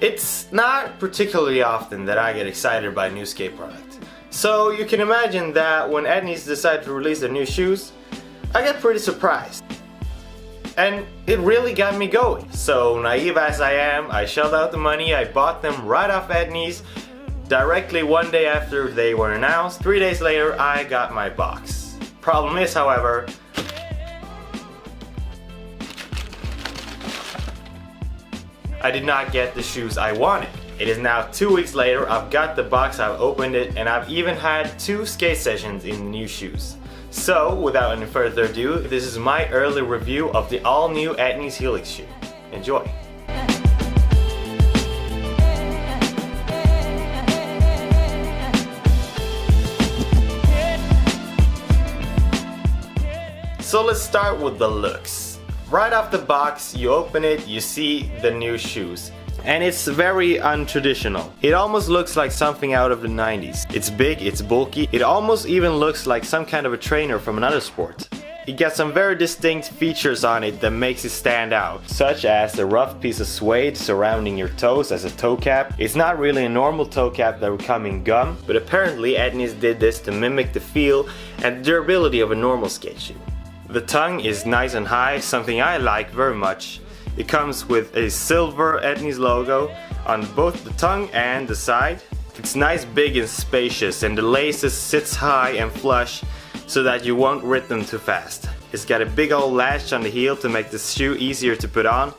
It's not particularly often that I get excited by a new skate product. So you can imagine that when Etnies decided to release their new shoes, I got pretty surprised. And it really got me going. So naive as I am, I shelled out the money, I bought them right off Etnies. Directly one day after they were announced, 3 days later I got my box. Problem is, however, I did not get the shoes I wanted. It is now 2 weeks later, I've got the box, I've opened it, and I've even had 2 skate sessions in the new shoes. So, without any further ado, this is my early review of the all-new Etnies Helix shoe. Enjoy! So let's start with the looks. Right off the box, you open it, you see the new shoes. And it's very untraditional. It almost looks like something out of the 90s. It's big, it's bulky, it almost even looks like some kind of a trainer from another sport. It got some very distinct features on it that makes it stand out, such as a rough piece of suede surrounding your toes as a toe cap. It's not really a normal toe cap that would come in gum, but apparently Etnies did this to mimic the feel and durability of a normal skate shoe. The tongue is nice and high, something I like very much. It comes with a silver Etnies logo on both the tongue and the side. It's nice, big and spacious, and the laces sits high and flush so that you won't rip them too fast. It's got a big old latch on the heel to make the shoe easier to put on,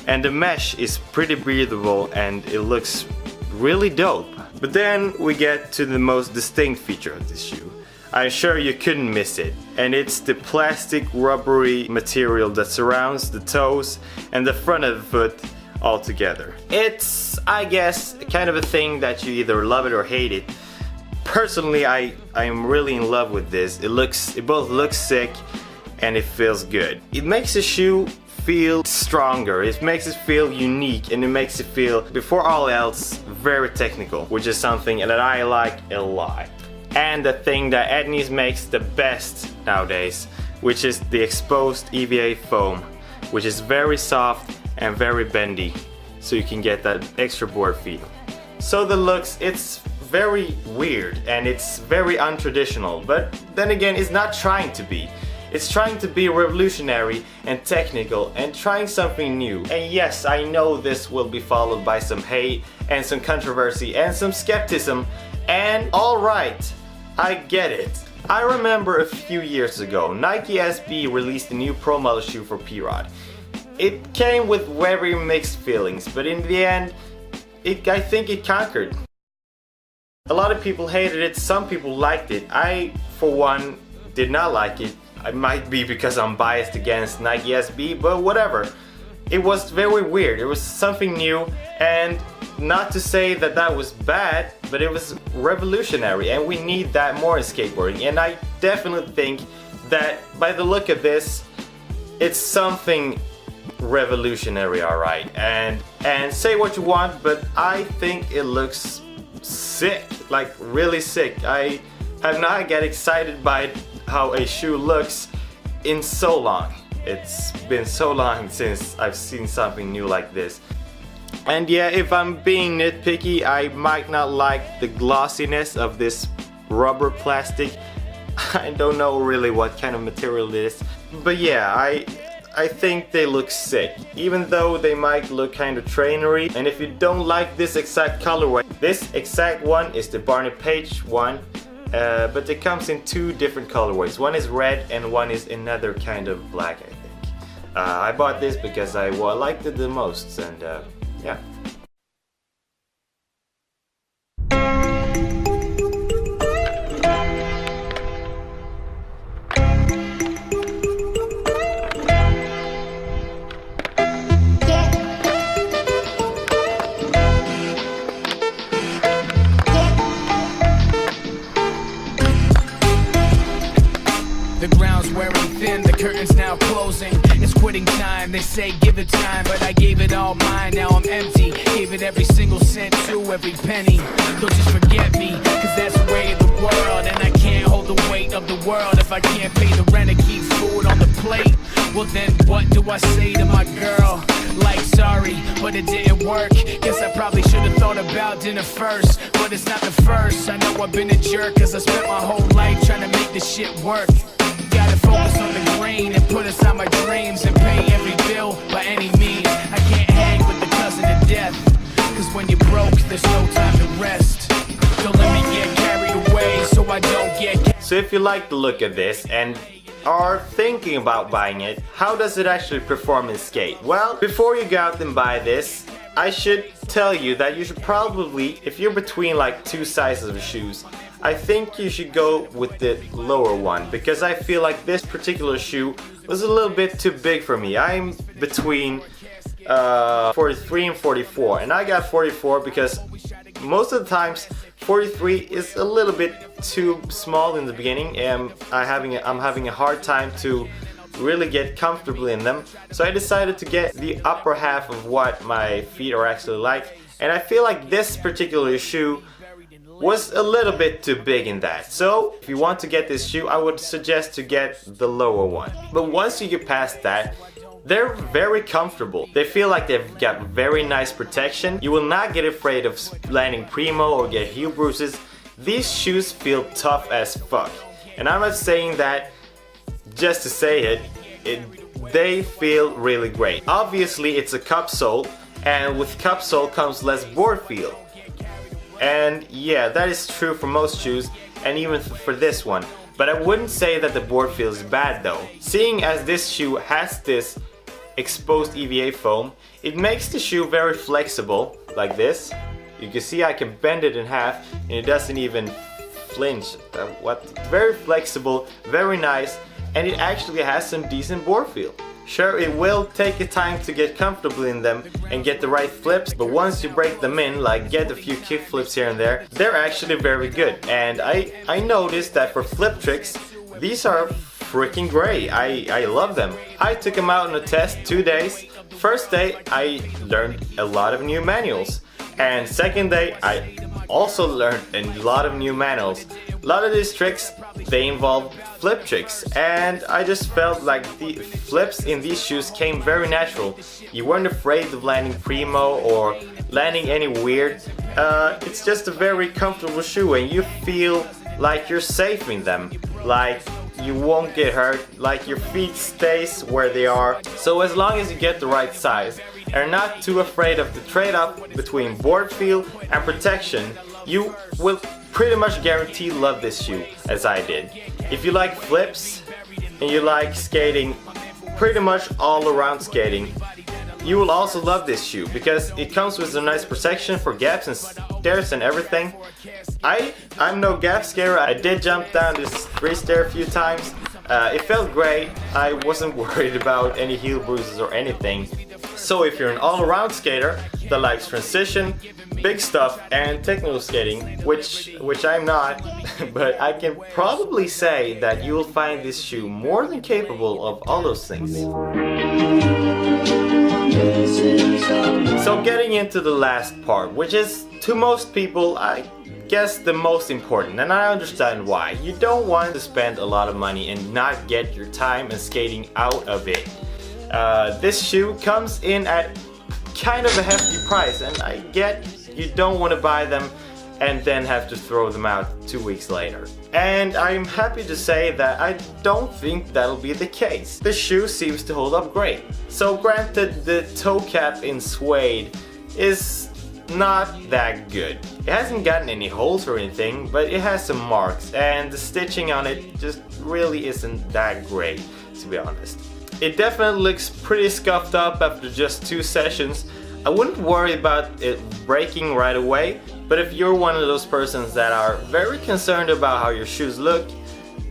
and the mesh is pretty breathable and it looks really dope. But then we get to the most distinct feature of this shoe. I'm sure you couldn't miss it, and it's the plastic rubbery material that surrounds the toes and the front of the foot all together. It's, I guess, kind of a thing that you either love it or hate it. Personally, I am really in love with this. It both looks sick and it feels good. It makes the shoe feel stronger, it makes it feel unique, and it makes it feel, before all else, very technical, which is something that I like a lot. And the thing that Etnies makes the best nowadays, which is the exposed EVA foam, which is very soft and very bendy, so you can get that extra board feel. So the looks, it's very weird and it's very untraditional, but then again, it's not trying to be. It's trying to be revolutionary and technical and trying something new. And yes, I know this will be followed by some hate and some controversy and some skepticism, and alright, I get it. I remember a few years ago, Nike SB released a new pro model shoe for P-Rod. It came with very mixed feelings, but in the end, I think it conquered. A lot of people hated it, some people liked it. I, for one, did not like it. It might be because I'm biased against Nike SB, but whatever. It was very weird, it was something new, and not to say that that was bad, but it was revolutionary, and we need that more in skateboarding. And I definitely think that by the look of this, it's something revolutionary, alright. And say what you want, but I think it looks sick, like really sick. I have not got excited by how a shoe looks in so long. It's been so long since I've seen something new like this. And yeah, if I'm being nitpicky, I might not like the glossiness of this rubber plastic. I don't know really what kind of material it is. But yeah, I think they look sick, even though they might look kind of trainery. And if you don't like this exact colorway, this exact one is the Barney Page one. But it comes in 2 different colorways. One is red and one is another kind of black, I think. I bought this because I liked it the most, and yeah. The ground's wearing thin, the curtain's now closing. It's quitting time, they say give it time, but I gave it all mine. Now I'm empty, gave it every single cent to every penny. Don't just forget me, cause that's the way of the world. And I can't hold the weight of the world if I can't pay the rent and keep food on the plate. Well then what do I say to my girl? Like sorry, but it didn't work. Guess I probably should've thought about dinner first, but it's not the first. I know I've been a jerk, cause I spent my whole life trying to make this shit work. Gotta focus on the grain and put aside my dreams and pay every bill by any means. I can't hang with the cousin of death, cause when you're broke, there's no time to rest. Don't let me get carried away so I don't get... So if you like the look of this and are thinking about buying it, how does it actually perform in skate? Well, before you go out and buy this, I should tell you that you should probably, if you're between like two sizes of shoes, I think you should go with the lower one, because I feel like this particular shoe was a little bit too big for me. I'm between 43 and 44, and I got 44 because most of the times 43 is a little bit too small in the beginning, and I'm having a hard time to really get comfortably in them. So I decided to get the upper half of what my feet are actually like, and I feel like this particular shoe was a little bit too big in that. So if you want to get this shoe, I would suggest to get the lower one. But once you get past that, they're very comfortable. They feel like they've got very nice protection. You will not get afraid of landing primo or get heel bruises. These shoes feel tough as fuck. And I'm not saying that just to say it, they feel really great. Obviously it's a cup sole, and with cup sole comes less board feel. And yeah, that is true for most shoes, and even for this one. But I wouldn't say that the board feels bad though. Seeing as this shoe has this exposed EVA foam, it makes the shoe very flexible, like this. You can see I can bend it in half and it doesn't even flinch. Very flexible, very nice, and it actually has some decent board feel. Sure, it will take a time to get comfortable in them and get the right flips, but once you break them in, like get a few kick flips here and there, they're actually very good. And I noticed that for flip tricks, these are freaking great. I love them. I took them out on a test 2 days. First day I learned a lot of new manuals, and second day I also learned a lot of new manuals. A lot of these tricks, they involve flip tricks, and I just felt like the flips in these shoes came very natural. You weren't afraid of landing primo or landing any weird. It's just a very comfortable shoe, and you feel like you're safe in them. Like you won't get hurt, like your feet stays where they are. So as long as you get the right size and are not too afraid of the trade-off between board feel and protection, you will pretty much guarantee love this shoe, as I did. If you like flips and you like skating, pretty much all around skating, you will also love this shoe because it comes with a nice protection for gaps and stairs and everything. I'm no gap scarer. I did jump down this 3-stair a few times. It felt great. I wasn't worried about any heel bruises or anything. So if you're an all-around skater that likes transition, big stuff, and technical skating, which I'm not, but I can probably say that you will find this shoe more than capable of all those things. So getting into the last part, which is to most people, I guess, the most important, and I understand why. You don't want to spend a lot of money and not get your time and skating out of it. This shoe comes in at kind of a hefty price, and I get you don't want to buy them and then have to throw them out 2 weeks later. And I'm happy to say that I don't think that'll be the case. The shoe seems to hold up great. So granted, the toe cap in suede is not that good. It hasn't gotten any holes or anything, but it has some marks, and the stitching on it just really isn't that great, to be honest. It definitely looks pretty scuffed up after just 2 sessions. I wouldn't worry about it breaking right away, but if you're one of those persons that are very concerned about how your shoes look,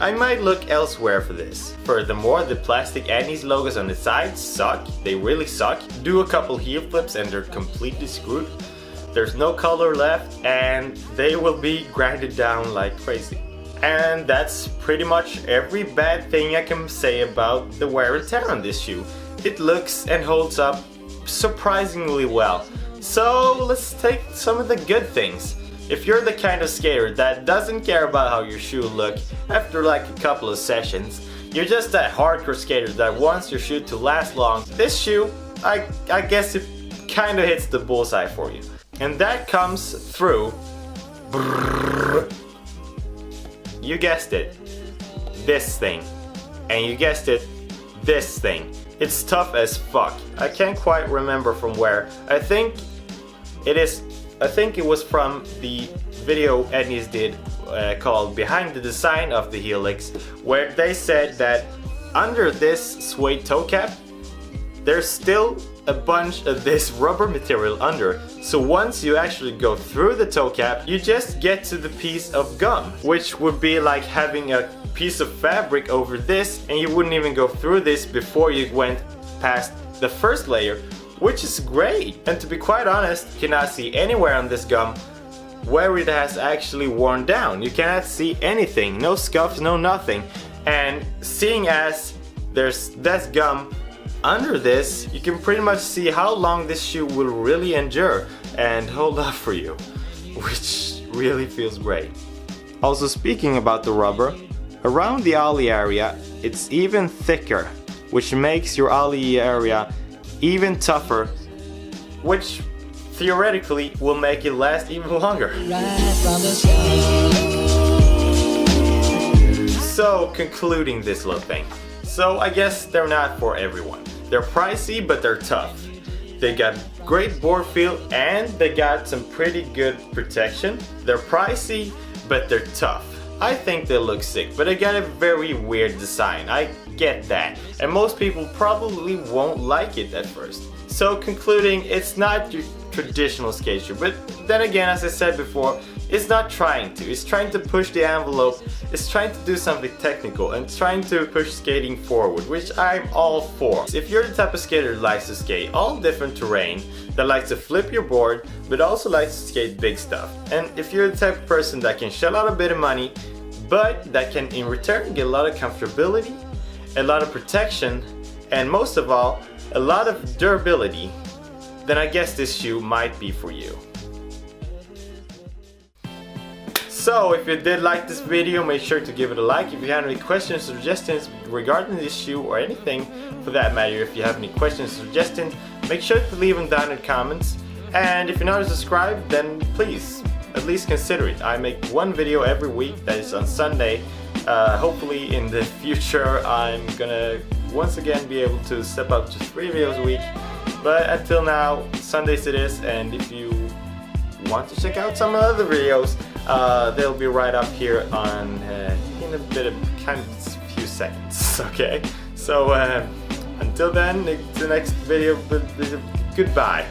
I might look elsewhere for this. Furthermore, the plastic Etnies logos on the sides suck. They really suck. Do a couple heel flips and they're completely screwed. There's no color left, and they will be grinded down like crazy. And that's pretty much every bad thing I can say about the wear and tear on this shoe. it looks and holds up surprisingly well. So let's take some of the good things. If you're the kind of skater that doesn't care about how your shoe look after like a couple of sessions, you're just that hardcore skater that wants your shoe to last long, this shoe, I guess it kinda hits the bullseye for you. And that comes through, you guessed it, this thing. And you guessed it, this thing. It's tough as fuck. I can't quite remember from where. I think it was from the video Etnies did called Behind the Design of the Helix, where they said that under this suede toe cap, there's still a bunch of this rubber material under. So once you actually go through the toe cap, you just get to the piece of gum, which would be like having a piece of fabric over this, and you wouldn't even go through this before you went past the first layer, which is great. And to be quite honest, you cannot see anywhere on this gum where it has actually worn down. You cannot see anything, no scuffs, no nothing. And seeing as there's this gum under this, you can pretty much see how long this shoe will really endure and hold up for you, which really feels great. Also, speaking about the rubber, around the ollie area it's even thicker, which makes your ollie area even tougher, which theoretically will make it last even longer. So, concluding this little thing. So I guess they're not for everyone. They're pricey, but they're tough. They got great board feel and they got some pretty good protection. They're pricey, but they're tough. I think they look sick, but they got a very weird design. I get that. And most people probably won't like it at first. So concluding, it's not your traditional skate shoe, but then again, as I said before, it's not trying to. It's trying to push the envelope. It's trying to do something technical and trying to push skating forward, which I'm all for. If you're the type of skater that likes to skate all different terrain, that likes to flip your board, but also likes to skate big stuff, and if you're the type of person that can shell out a bit of money, but that can in return get a lot of comfortability, a lot of protection, and most of all, a lot of durability, then I guess this shoe might be for you. So if you did like this video, make sure to give it a like. If you have any questions or suggestions regarding this shoe or anything for that matter, if you have any questions or suggestions, make sure to leave them down in the comments. And if you're not subscribed, then please at least consider it. I make one video every week, that is on Sunday. Hopefully in the future I'm gonna once again be able to step up to 3 videos a week. But until now, Sundays it is, and if you want to check out some other videos, they'll be right up here on in a bit of few seconds. Okay, so until then, the next video, goodbye.